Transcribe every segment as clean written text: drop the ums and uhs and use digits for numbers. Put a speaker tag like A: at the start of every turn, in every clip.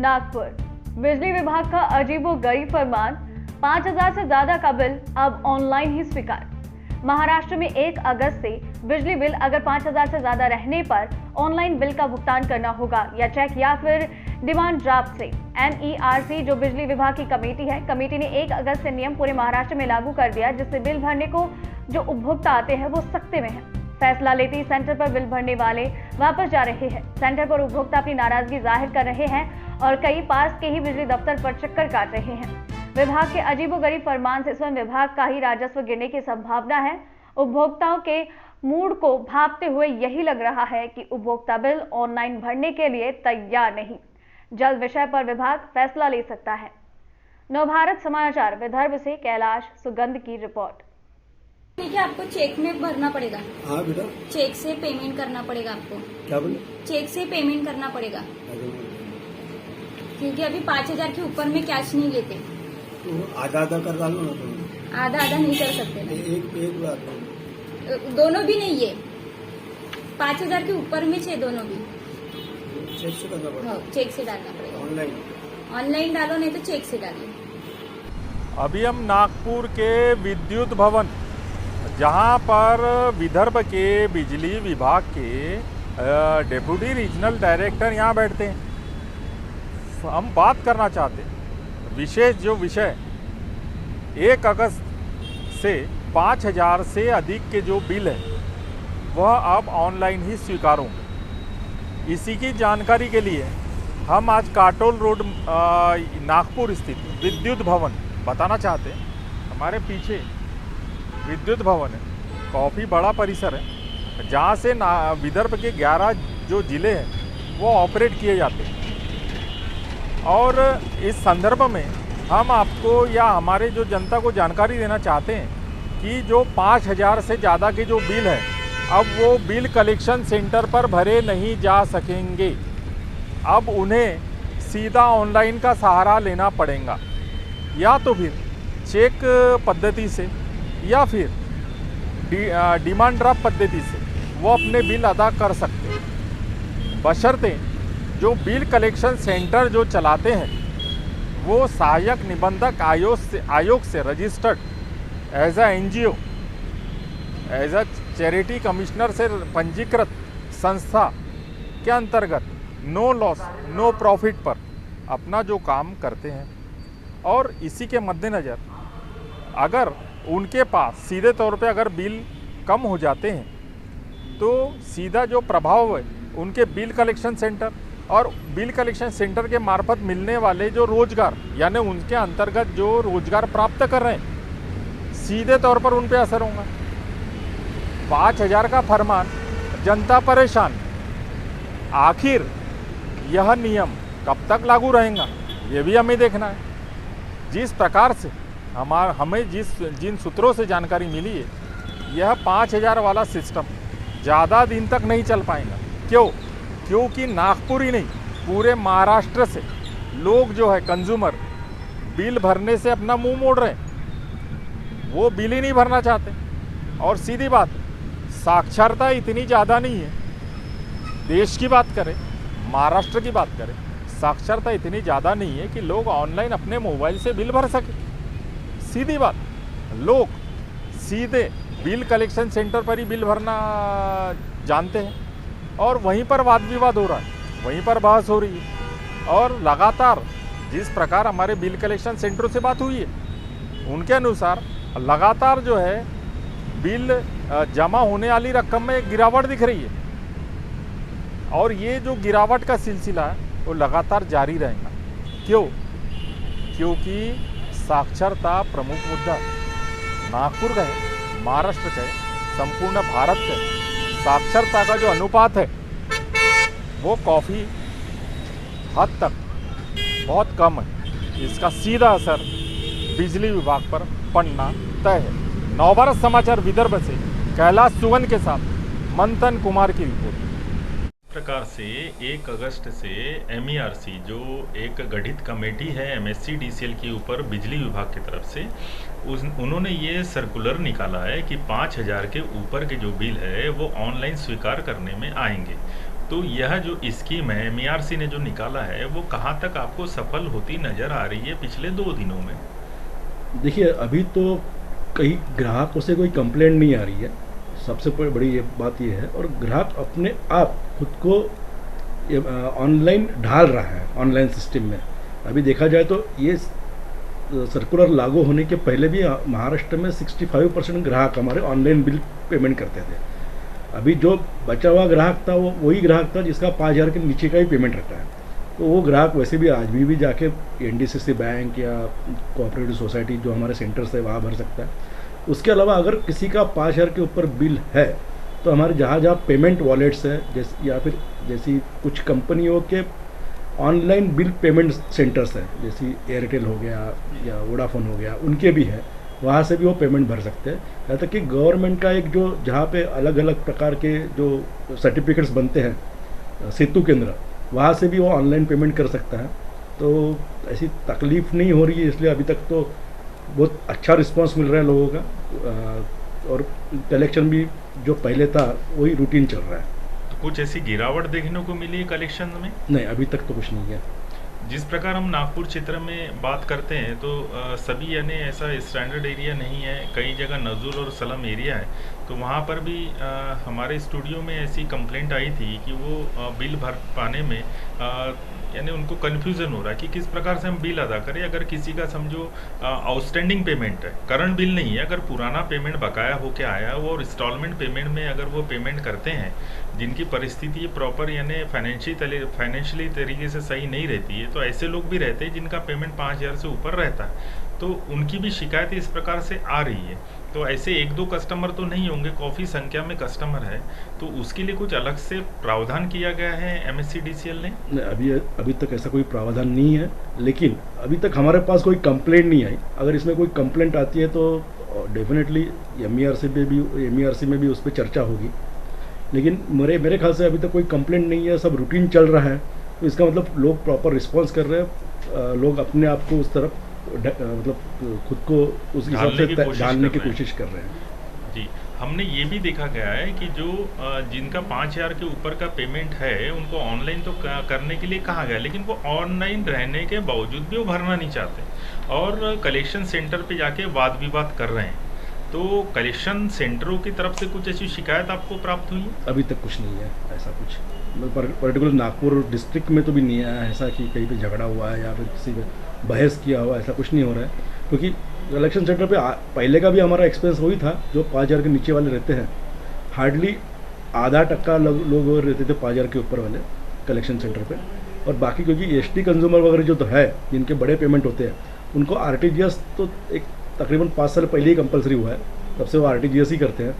A: नागपुर बिजली विभाग का अजीबोगरीब फरमान, 5,000 से ज्यादा का बिल अब ऑनलाइन ही स्वीकार। महाराष्ट्र में 1 अगस्त से बिजली बिल अगर 5,000 से ज्यादा रहने पर ऑनलाइन बिल का भुगतान करना होगा, या चेक या फिर डिमांड ड्राफ्ट से। MERC जो बिजली विभाग की कमेटी है, कमेटी ने 1 अगस्त से नियम पूरे महाराष्ट्र में लागू कर दिया, जिससे बिल भरने को जो उपभोक्ता आते हैं वो सकते में है। फैसला लेते ही सेंटर पर बिल भरने वाले वापस जा रहे हैं। सेंटर पर उपभोक्ता अपनी नाराजगी जाहिर कर रहे हैं और कई पास के ही बिजली दफ्तर पर चक्कर काट रहे हैं। विभाग के अजीबोगरीब फरमान से स्वयं विभाग का ही राजस्व गिरने की संभावना है। उपभोक्ताओं के मूड को भांपते हुए यही लग रहा है कि उपभोक्ता बिल ऑनलाइन भरने के लिए तैयार नहीं। जल्द विषय पर विभाग फैसला ले सकता है। नवभारत समाचार विदर्भ से कैलाश सुगंध की रिपोर्ट।
B: ठीक है, आपको चेक में भरना पड़ेगा।
C: हाँ बेटा,
B: चेक से पेमेंट करना पड़ेगा आपको।
C: क्या बोले?
B: चेक से पेमेंट करना पड़ेगा, क्योंकि अभी 5,000 के ऊपर में कैश नहीं लेते।
C: तो आधा कर डालो ना तुम।
B: आधा नहीं कर सकते ना।
C: एक बात
B: दोनों भी नहीं है, 5,000 के ऊपर में छे दोनों भी।
C: चेक से करना पड़ेगा।
B: चेक से डालना पड़ेगा।
C: ऑनलाइन
B: डालो, नहीं तो चेक से डालिए।
D: अभी हम नागपुर के विद्युत भवन, जहां पर विदर्भ के बिजली विभाग के डेप्यूटी रीजनल डायरेक्टर यहाँ बैठते हैं। हम बात करना चाहते हैं विशेष जो विषय 1 अगस्त से 5,000 से अधिक के जो बिल है वह अब ऑनलाइन ही स्वीकार होंगे। इसी की जानकारी के लिए हम आज काटोल रोड नागपुर स्थित विद्युत भवन बताना चाहते हैं। हमारे पीछे विद्युत भवन है, काफ़ी बड़ा परिसर है, जहाँ से विदर्भ के 11 जो ज़िले हैं वो ऑपरेट किए जाते हैं। और इस संदर्भ में हम आपको या हमारे जो जनता को जानकारी देना चाहते हैं कि जो 5,000 से ज़्यादा के जो बिल है, अब वो बिल कलेक्शन सेंटर पर भरे नहीं जा सकेंगे। अब उन्हें सीधा ऑनलाइन का सहारा लेना पड़ेगा, या तो फिर चेक पद्धति से या फिर डिमांड ड्राफ्ट पद्धति से वो अपने बिल अदा कर सकते हैं, बशर्ते जो बिल कलेक्शन सेंटर जो चलाते हैं वो सहायक निबंधक आयोग से registered as a NGO, as a charity commissioner से पंजीकृत संस्था के अंतर्गत नो लॉस नो प्रॉफिट पर अपना जो काम करते हैं। और इसी के मद्देनज़र अगर उनके पास सीधे तौर पे अगर बिल कम हो जाते हैं तो सीधा जो प्रभाव है उनके बिल कलेक्शन सेंटर और बिल कलेक्शन सेंटर के मार्फत मिलने वाले जो रोजगार, यानी उनके अंतर्गत जो रोजगार प्राप्त कर रहे हैं, सीधे तौर पर उन पे असर होगा। 5,000 का फरमान, जनता परेशान। आखिर यह नियम कब तक लागू रहेगा ये भी हमें देखना है। जिस प्रकार से हमें जिन सूत्रों से जानकारी मिली है, यह 5,000 वाला सिस्टम ज़्यादा दिन तक नहीं चल पाएगा। क्योंकि नागपुर ही नहीं, पूरे महाराष्ट्र से लोग जो है कंज्यूमर बिल भरने से अपना मुंह मोड़ रहे हैं, वो बिल ही नहीं भरना चाहते। और सीधी बात, साक्षरता इतनी ज़्यादा नहीं है। देश की बात करें, महाराष्ट्र की बात करें, साक्षरता इतनी ज़्यादा नहीं है कि लोग ऑनलाइन अपने मोबाइल से बिल भर सके। सीधी बात, लोग सीधे बिल कलेक्शन सेंटर पर ही बिल भरना जानते हैं और वहीं पर वाद विवाद हो रहा है, वहीं पर बहस हो रही है। और लगातार जिस प्रकार हमारे बिल कलेक्शन सेंटरों से बात हुई है, उनके अनुसार लगातार जो है बिल जमा होने वाली रकम में गिरावट दिख रही है। और ये जो गिरावट का सिलसिला है वो लगातार जारी रहेगा। क्योंकि साक्षरता प्रमुख मुद्दा नागपुर का है, महाराष्ट्र का है, संपूर्ण भारत का है। साक्षरता का जो अनुपात है वो काफ़ी हद तक बहुत कम है। इसका सीधा असर बिजली विभाग पर पड़ना तय है। नवभारत समाचार विदर्भ से कैलाश सुगंध के साथ मंथन कुमार की रिपोर्ट।
E: प्रकार से 1 अगस्त से MERC जो एक गठित कमेटी है MSCDCL के ऊपर बिजली विभाग की तरफ से, उन्होंने ये सर्कुलर निकाला है कि 5,000 के ऊपर के जो बिल है वो ऑनलाइन स्वीकार करने में आएंगे। तो यह जो स्कीम है एमईआरसी ने जो निकाला है वो कहाँ तक आपको सफल होती नज़र आ रही है पिछले 2 दिनों में?
F: देखिए, अभी तो कई ग्राहकों से कोई कंप्लेंट नहीं आ रही है, सबसे बड़ी ये बात ये है। और ग्राहक अपने आप खुद को ऑनलाइन ढाल रहा है ऑनलाइन सिस्टम में। अभी देखा जाए तो ये सर्कुलर लागू होने के पहले भी महाराष्ट्र में 65% ग्राहक हमारे ऑनलाइन बिल पेमेंट करते थे। अभी जो बचा हुआ ग्राहक था वो वही ग्राहक था जिसका 5,000 के नीचे का ही पेमेंट रहता है। तो वो ग्राहक वैसे भी आज भी जाके एनडीसीसी बैंक या कोऑपरेटिव सोसाइटी जो हमारे सेंटर्स है वहाँ भर सकता है। उसके अलावा अगर किसी का 5,000 के ऊपर बिल है तो हमारे जहाँ पेमेंट वॉलेट्स है जैसे या फिर जैसी कुछ कंपनियों के ऑनलाइन बिल पेमेंट सेंटर्स हैं, जैसे एयरटेल हो गया या वोडाफोन हो गया, उनके भी है, वहाँ से भी वो पेमेंट भर सकते हैं। यहाँ तक कि गवर्नमेंट का एक जो जहाँ पे अलग अलग प्रकार के जो सर्टिफिकेट्स बनते हैं सेतु केंद्र, वहाँ से भी वो ऑनलाइन पेमेंट कर सकता है। तो ऐसी तकलीफ़ नहीं हो रही है, इसलिए अभी तक तो बहुत अच्छा रिस्पांस मिल रहा है लोगों का। और कलेक्शन भी जो पहले था वही रूटीन चल रहा है।
E: कुछ ऐसी गिरावट देखने को मिली है कलेक्शन में?
F: नहीं, अभी तक तो कुछ नहीं है।
E: जिस प्रकार हम नागपुर क्षेत्र में बात करते हैं तो सभी यानी ऐसा स्टैंडर्ड एरिया नहीं है, कई जगह नज़ुल और सलम एरिया है। तो वहाँ पर भी हमारे स्टूडियो में ऐसी कंप्लेंट आई थी कि वो बिल भर पाने में यानी उनको कन्फ्यूज़न हो रहा है कि किस प्रकार से हम बिल अदा करें। अगर किसी का समझो आउटस्टैंडिंग पेमेंट है, करंट बिल नहीं है, अगर पुराना पेमेंट बकाया होके आया है वो और इंस्टॉलमेंट पेमेंट में अगर वो पेमेंट करते हैं, जिनकी परिस्थिति प्रॉपर यानी फाइनेंशियली तरीके से सही नहीं रहती है, तो ऐसे लोग भी रहते हैं जिनका पेमेंट 5,000 से ऊपर रहता है, तो उनकी भी शिकायत इस प्रकार से आ रही है। तो ऐसे 1-2 कस्टमर तो नहीं होंगे, काफ़ी संख्या में कस्टमर है, तो उसके लिए कुछ अलग से प्रावधान किया गया है MSCDCL ने?
F: अभी तक ऐसा कोई प्रावधान नहीं है, लेकिन अभी तक हमारे पास कोई कंप्लेंट नहीं आई। अगर इसमें कोई कंप्लेंट आती है तो डेफिनेटली MERC में भी उस पर चर्चा होगी। लेकिन मेरे ख्याल से अभी तक कोई कंप्लेंट नहीं है, सब रूटीन चल रहा है। तो इसका मतलब लोग प्रॉपर रिस्पॉन्स कर रहे हैं, लोग अपने आप को उस तरफ मतलब खुद को उस हिसाब से डालने की कोशिश कर रहे हैं।
E: जी, हमने ये भी देखा गया है कि जो जिनका 5,000 के ऊपर का पेमेंट है उनको ऑनलाइन तो करने के लिए कहा गया, लेकिन वो ऑनलाइन रहने के बावजूद भी वो भरना नहीं चाहते और कलेक्शन सेंटर पे जाके वाद विवाद कर रहे हैं। तो कलेक्शन सेंटरों की तरफ से कुछ ऐसी शिकायत आपको प्राप्त हुई?
F: अभी तक कुछ नहीं है ऐसा कुछ, पर्टिकुलर नागपुर डिस्ट्रिक्ट में तो भी नहीं आया ऐसा कि कहीं पे झगड़ा हुआ है या फिर किसी पे बहस किया हुआ, ऐसा कुछ नहीं हो रहा है। क्योंकि कलेक्शन सेंटर पे पहले का भी हमारा एक्सपेंस वही था, जो 5,000 के नीचे वाले रहते हैं, हार्डली आधा टक्का लोग रहते थे 5,000 के ऊपर वाले कलेक्शन सेंटर पे। और बाकी क्योंकि ST कंज्यूमर वगैरह जो तो है, जिनके बड़े पेमेंट होते हैं, उनको RTGS तो एक तकरीबन 5 साल पहले ही कंपलसरी हुआ है, तब से वो RTGS ही करते हैं।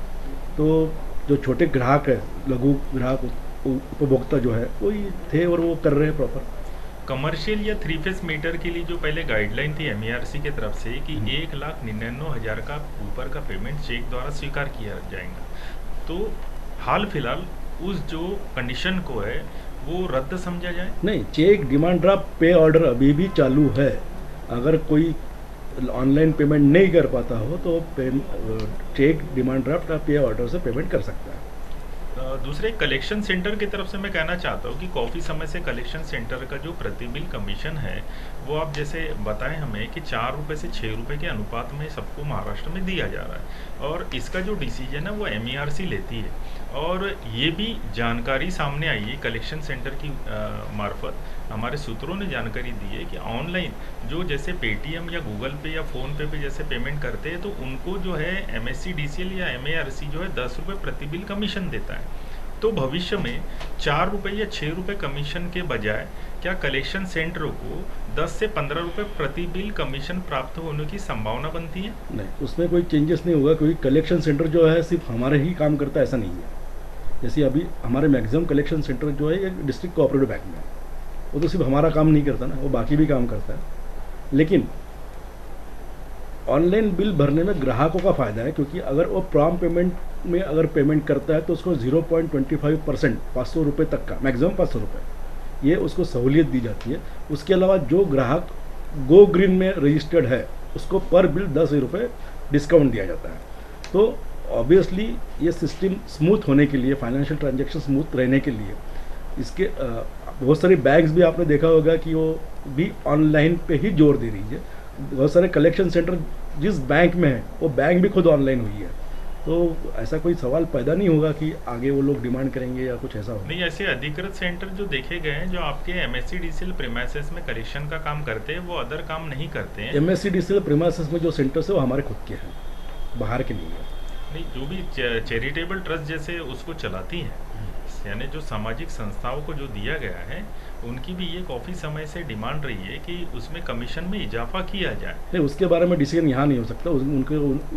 F: तो जो छोटे ग्राहक है, लघु ग्राहक उपभोक्ता जो है वही थे और वो कर रहे हैं प्रॉपर।
E: कमर्शियल या 3 फेस मीटर के लिए जो पहले गाइडलाइन थी MERC की तरफ से कि 1,99,000 का ऊपर का पेमेंट चेक द्वारा स्वीकार किया जाएगा, तो हाल फिलहाल उस जो कंडीशन को है वो रद्द समझा जाए?
F: नहीं, चेक डिमांड ड्राफ्ट पे ऑर्डर अभी भी चालू है। अगर कोई ऑनलाइन पेमेंट नहीं कर पाता हो तो चेक डिमांड ड्राफ्ट पे ऑर्डर से पेमेंट कर सकता है।
E: दूसरे कलेक्शन सेंटर की तरफ से मैं कहना चाहता हूँ कि काफ़ी समय से कलेक्शन सेंटर का जो प्रति बिल कमीशन है वो आप जैसे बताएं हमें कि 4 रुपये से 6 रुपये के अनुपात में सबको महाराष्ट्र में दिया जा रहा है और इसका जो डिसीजन है वो MERC लेती है। और ये भी जानकारी सामने आई है कलेक्शन सेंटर की मार्फत, हमारे सूत्रों ने जानकारी दी है कि ऑनलाइन जो जैसे पेटीएम या गूगल पे या फ़ोन पे जैसे पेमेंट करते हैं तो उनको जो है MSCDCL या MERC जो है 10 रुपये प्रति बिल कमीशन देता है। तो भविष्य में 4 रुपये या 6 रुपये कमीशन के बजाय क्या कलेक्शन सेंटरों को 10 से 15 रुपये प्रति बिल कमीशन प्राप्त होने की संभावना बनती है?
F: नहीं, उसमें कोई चेंजेस नहीं होगा, क्योंकि कलेक्शन सेंटर जो है सिर्फ हमारे ही काम करता है ऐसा नहीं है। जैसे अभी हमारे मैक्सिमम कलेक्शन सेंटर जो है एक डिस्ट्रिक्ट कोऑपरेटिव बैंक में, वो तो सिर्फ हमारा काम नहीं करता ना, वो बाकी भी काम करता है। लेकिन ऑनलाइन बिल भरने में ग्राहकों का फ़ायदा है, क्योंकि अगर वो प्रॉम्प्ट पेमेंट में अगर पेमेंट करता है तो उसको 0.25% 500 रुपये तक का, मैक्सिमम 500 रुपये, ये उसको सहूलियत दी जाती है। उसके अलावा जो ग्राहक गो ग्रीन में रजिस्टर्ड है उसको पर बिल 10 रुपये डिस्काउंट दिया जाता है। तो ऑब्वियसली ये सिस्टम स्मूथ होने के लिए, फाइनेंशियल ट्रांजैक्शन स्मूथ रहने के लिए इसके बहुत सारी बैंक्स भी आपने देखा होगा कि वो भी ऑनलाइन पे ही जोर दे रही है। बहुत सारे कलेक्शन सेंटर जिस बैंक में है वो बैंक भी खुद ऑनलाइन हुई है, तो ऐसा कोई सवाल पैदा नहीं होगा कि आगे वो लोग डिमांड करेंगे या कुछ ऐसा होगा।
E: नहीं, ऐसे अधिकृत सेंटर जो देखे गए हैं जो आपके MSCDCL प्रीमाइसेस में कलेक्शन का काम करते हैं, वो अदर काम नहीं करते हैं।
F: MSCDCL प्रीमाइसेस में जो सेंटर्स है वो हमारे खुद के हैं, बाहर के नहीं है।
E: नहीं, जो भी चैरिटेबल ट्रस्ट जैसे उसको चलाती हैं, यानी जो सामाजिक संस्थाओं को जो दिया गया है, उनकी भी ये काफ़ी समय से डिमांड रही है कि उसमें कमीशन में इजाफा किया जाए।
F: नहीं, उसके बारे में डिसीजन यहाँ नहीं हो सकता,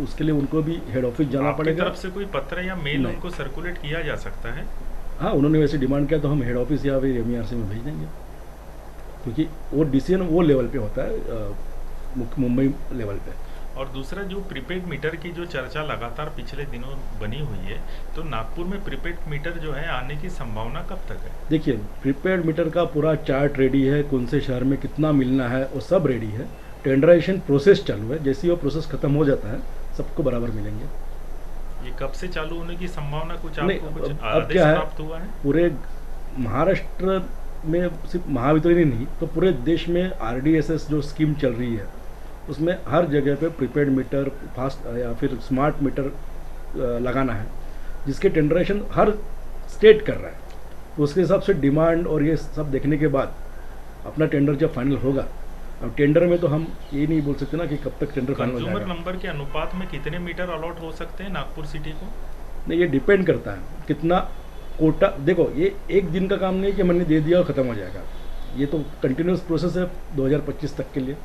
F: उसके लिए उनको भी हेड ऑफिस जाना
E: आपकी
F: पड़ेगा।
E: तरफ से कोई पत्र या मेल
F: नहीं।
E: उनको सर्कुलेट किया जा सकता है?
F: हाँ, उन्होंने वैसे डिमांड किया तो हम हेड ऑफिस या फिर MERC में भेज देंगे, क्योंकि वो डिसीजन वो लेवल पे होता है, मुंबई लेवल पे।
E: और दूसरा, जो प्रीपेड मीटर की जो चर्चा लगातार पिछले दिनों बनी हुई है, तो नागपुर में प्रीपेड मीटर जो है आने की संभावना कब तक है?
F: देखिए, प्रीपेड मीटर का पूरा चार्ट रेडी है, कौन से शहर में कितना मिलना है वो सब रेडी है। टेंडराइजेशन प्रोसेस चालू है, जैसे वो प्रोसेस खत्म हो जाता है सबको बराबर मिलेंगे।
E: ये कब से चालू होने की संभावना कुछ
F: नहीं,
E: आपको कुछ
F: अब
E: आदेश
F: क्या है,
E: प्राप्त हुआ है?
F: पूरे महाराष्ट्र में सिर्फ महावितरण ही नहीं तो पूरे देश में RDSS जो स्कीम चल रही है उसमें हर जगह पे प्रीपेड मीटर, फास्ट या फिर स्मार्ट मीटर लगाना है, जिसके टेंडरेशन हर स्टेट कर रहा है। तो उसके हिसाब से डिमांड और ये सब देखने के बाद अपना टेंडर जब फाइनल होगा, अब टेंडर में तो हम ये नहीं बोल सकते ना कि कब तक टेंडर फाइनल हो
E: कंज्यूमर
F: जाएगा।
E: नंबर के अनुपात में कितने मीटर अलॉट हो सकते हैं नागपुर सिटी को?
F: नहीं, ये डिपेंड करता है कितना कोटा। देखो, ये एक दिन का काम नहीं है कि मैंने दे दिया और ख़त्म हो जाएगा, ये तो कंटिन्यूस प्रोसेस है 2025 तक के लिए।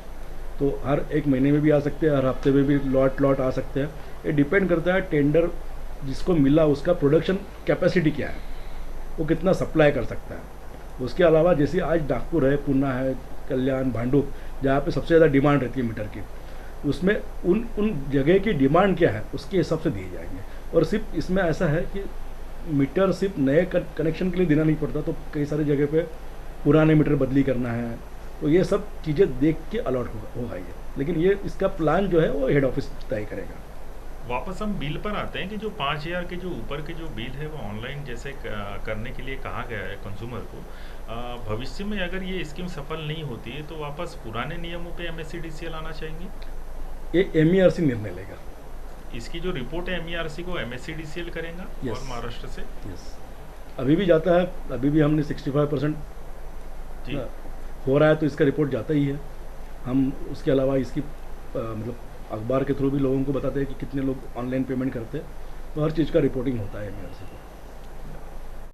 F: तो हर एक महीने में भी आ सकते हैं, हर हफ्ते में भी लॉट आ सकते हैं। ये डिपेंड करता है टेंडर जिसको मिला उसका प्रोडक्शन कैपेसिटी क्या है, वो कितना सप्लाई कर सकता है। उसके अलावा जैसे आज नागपुर है, पुणे है, कल्याण, भांडुप, जहाँ पे सबसे ज़्यादा डिमांड रहती है मीटर की, उसमें उन जगह की डिमांड क्या है उसके हिसाब से दिए जाएंगे। और सिर्फ इसमें ऐसा है कि मीटर सिर्फ नए कनेक्शन के लिए देना नहीं पड़ता, तो कई सारी जगह पे पुराने मीटर बदली करना है, तो ये सब चीज़ें देख के अलॉट होगा ये। लेकिन ये इसका प्लान जो है वो हेड ऑफिस तय करेगा।
E: वापस हम बिल पर आते हैं कि जो 5000 के जो ऊपर के जो बिल है वो ऑनलाइन जैसे करने के लिए कहा गया है कंज्यूमर को। भविष्य में अगर ये स्कीम सफल नहीं होती है तो वापस पुराने नियमों पे MSCDCL आना चाहेंगे?
F: ये MERC निर्णय लेगा।
E: इसकी जो रिपोर्ट है MERC को MSCDCL करेगा
F: Yes.
E: और महाराष्ट्र से?
F: यस, अभी भी जाता है, अभी भी हमने 65%
E: जी।
F: हो रहा है तो इसका रिपोर्ट जाता ही है। हम उसके अलावा इसकी मतलब अखबार के थ्रू भी लोगों को बताते हैं कि कितने लोग ऑनलाइन पेमेंट करते हैं, तो हर चीज़ का रिपोर्टिंग होता है MERC को।